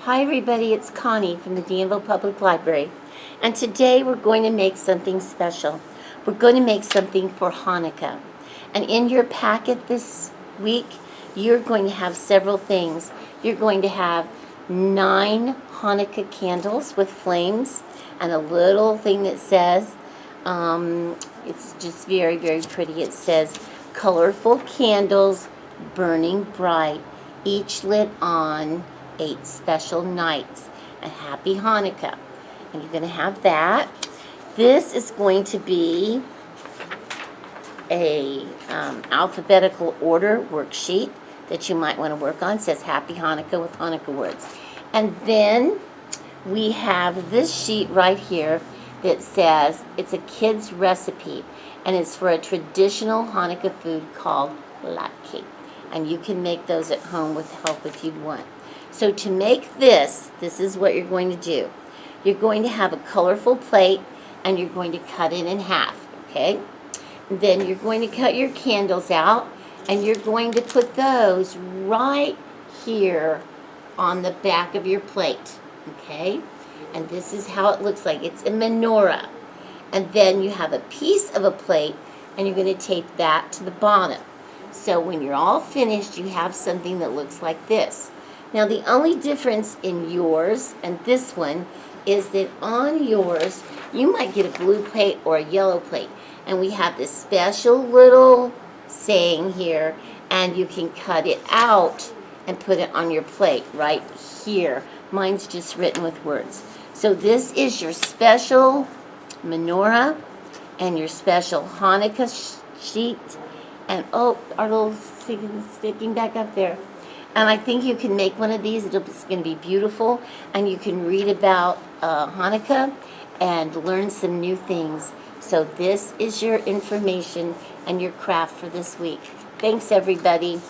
Hi everybody, it's Connie from the Danville Public Library, and today we're going to make something special. We're going to make something for Hanukkah, and in your packet this week you're going to have several things. You're going to have 9 Hanukkah candles with flames and a little thing that says, it's just very, very pretty. It says, colorful candles burning bright, each lit on 8 special nights, and happy Hanukkah. And you're going to have that. This is going to be a alphabetical order worksheet that you might want to work on. It says happy Hanukkah with Hanukkah words. And then we have this sheet right here that says it's a kid's recipe, and it's for a traditional Hanukkah food called latke. And you can make those at home with help if you'd want. So to make this is what you're going to do. You're going to have a colorful plate, and you're going to cut it in half, okay? And then you're going to cut your candles out, and you're going to put those right here on the back of your plate, okay? And this is how it looks like. It's a menorah. And then you have a piece of a plate, and you're going to tape that to the bottom. So when you're all finished, you have something that looks like this. Now the only difference in yours and this one is that on yours, you might get a blue plate or a yellow plate. And we have this special little saying here, and you can cut it out and put it on your plate right here. Mine's just written with words. So this is your special menorah and your special Hanukkah sheet. And oh, our little thing sticking back up there. And I think you can make one of these. It's going to be beautiful. And you can read about Hanukkah and learn some new things. So this is your information and your craft for this week. Thanks, everybody.